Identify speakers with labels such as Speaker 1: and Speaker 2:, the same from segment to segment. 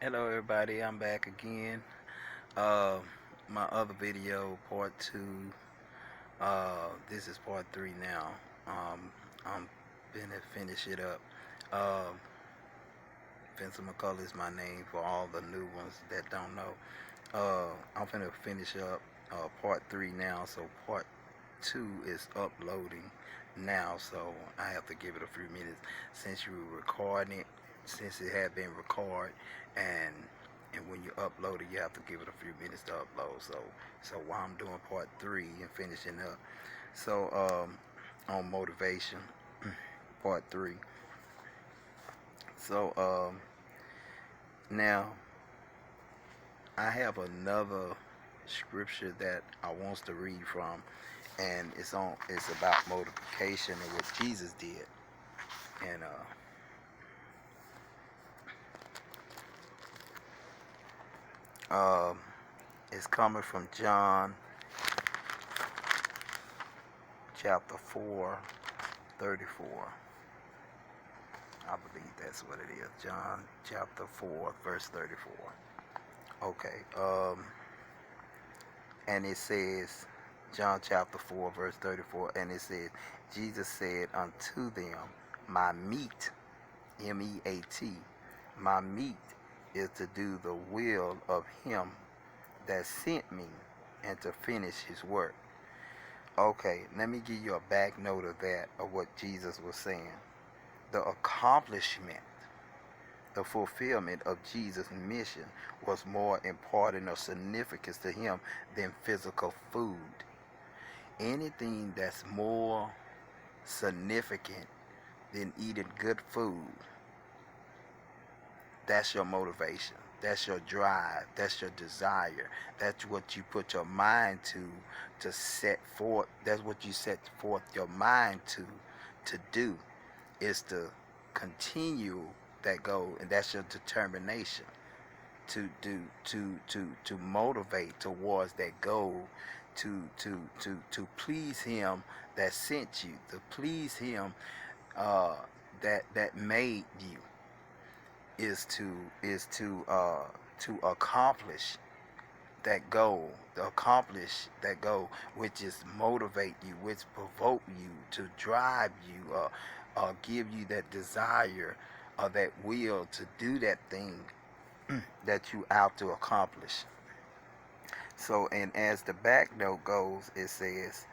Speaker 1: Hello everybody, I'm back again. Uh, my other video, part two. This is part three now. I'm gonna finish it up. Uh, Vincent McCullough is my name for all the new ones that don't know. I'm gonna finish up part three now. So part two is uploading now. So I have to give it a few minutes since you were recording it, since it had been recorded, and when you upload it, you have to give it a few minutes to upload. So while I'm doing part three and finishing up, so on motivation, part three. So now I have another scripture that I wants to read from, and it's about multiplication and what Jesus did, and it's coming from John chapter 4, 34. I believe that's what it is. John chapter 4, verse 34. Okay. And it says, John chapter 4, verse 34, and it says, Jesus said unto them, my meat, M-E-A-T, my meat is to do the will of him that sent me and to finish his work. Okay, let me give you a back note of that, of what Jesus was saying. The accomplishment, the fulfillment of Jesus' mission was more important or significance to him than physical food. Anything that's more significant than eating good food, that's your motivation. That's your drive. That's your desire. That's what you put your mind to set forth. That's what you set forth your mind to do, is to continue that goal, and that's your determination to do to motivate towards that goal, to please him that sent you, to please him uh, that made you, is to accomplish that goal, to accomplish that goal, which is motivate you, which provoke you, to drive you, give you that desire or that will to do that thing that you out to accomplish. So, and as the back note goes, it says,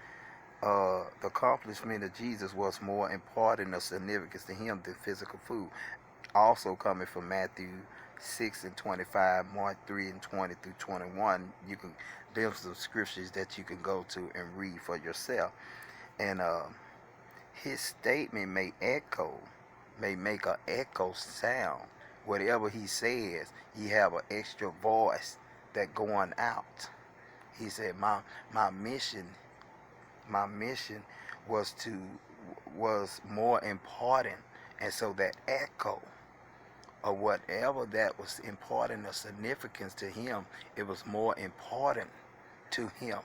Speaker 1: the accomplishment of Jesus was more important or significance to him than physical food. Also coming from Matthew 6 and 25, Mark 3 and 20 through 21. You can, there's some scriptures that you can go to and read for yourself. And his statement may make an echo sound. Whatever he says, he have an extra voice that going out. He said, my mission, my mission was to was more important, and so that echo or whatever that was important or significance to him, it was more important to him.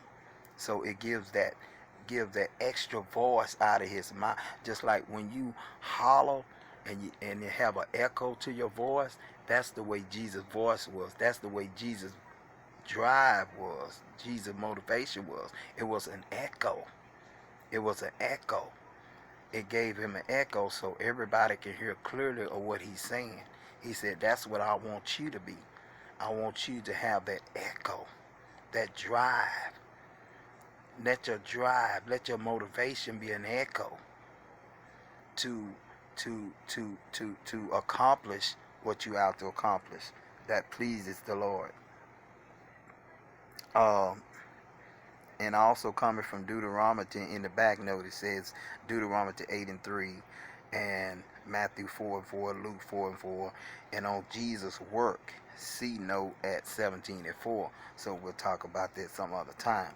Speaker 1: So it gives that extra voice out of his mind. Just like when you holler and you have an echo to your voice, that's the way Jesus' voice was. That's the way Jesus' drive was. Jesus' motivation was. It was an echo. It was an echo. It gave him an echo so everybody can hear clearly of what he's saying. He said, that's what I want you to be. I want you to have that echo, that drive. Let your drive, let your motivation be an echo to to accomplish what you out to accomplish that pleases the Lord. Um, and also coming from Deuteronomy, in the back note it says Deuteronomy 8 and 3, and Matthew 4 and 4, Luke 4 and 4, and on Jesus' work, C note at 17 and 4. So we'll talk about that some other time.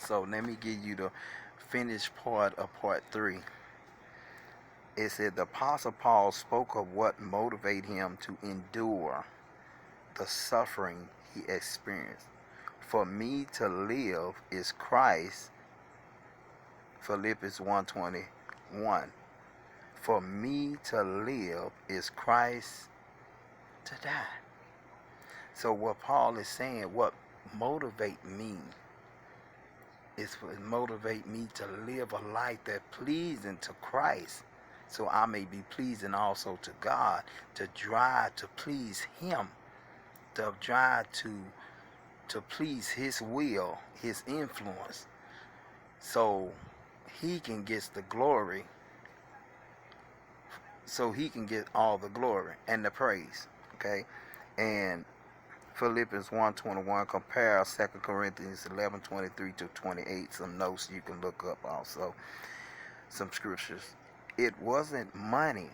Speaker 1: So let me give you the finished part of part 3. It said the Apostle Paul spoke of what motivated him to endure the suffering he experienced. For me to live is Christ, Philippians 1:21. For me to live is Christ to die. So what Paul is saying, what motivate me is for motivate me to live a life that pleasing to Christ, so I may be pleasing also to God, to drive to please Him, to drive to please His will, His influence, so He can get the glory, so He can get all the glory and the praise. Okay, and Philippians 1:21 compare 2 Corinthians 11:23 to 28. Some notes you can look up also. Some scriptures. It wasn't money.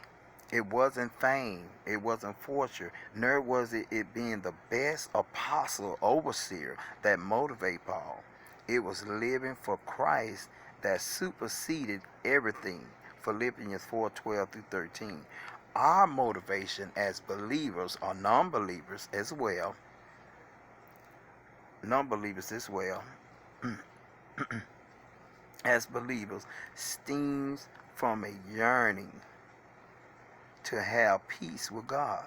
Speaker 1: It wasn't fame. It wasn't fortune. Nor was it being the best apostle overseer that motivated Paul. It was living for Christ that superseded everything. Philippians 4:12 through 13. Our motivation as believers or non-believers as well, as believers, stems from a yearning to have peace with God.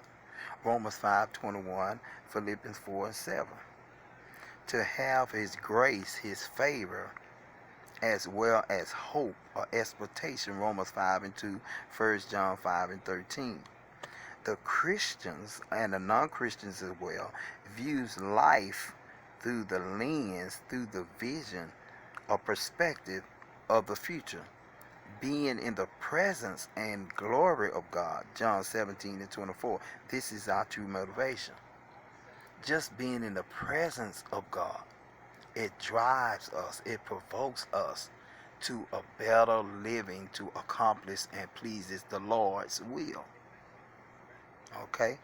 Speaker 1: Romans 5:21, Philippians 4:7. To have His grace, His favor, as well as hope or expectation. Romans 5:2, 1 John 5:13. The Christians and the non-Christians as well views life through the lens, through the vision or perspective of the future, being in the presence and glory of God. John 17:24. This is our true motivation. Just being in the presence of God, it drives us, it provokes us to a better living, to accomplish and pleases the Lord's will. Okay,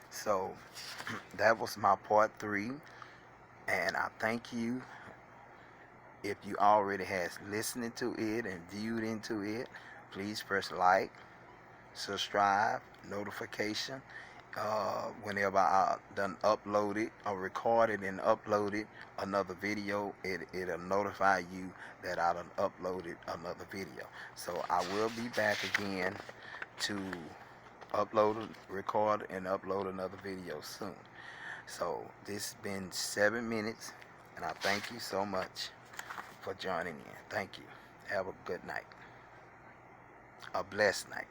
Speaker 1: so that was my part 3, and I thank you. If you already has listened to it and viewed into it, please press like, subscribe, notification. Whenever I done uploaded or recorded and uploaded another video, it'll notify you that I done uploaded another video. So I will be back again to record and upload another video soon. So this has been 7 minutes, and I thank you so much for joining in. Thank you. Have a good night. A blessed night.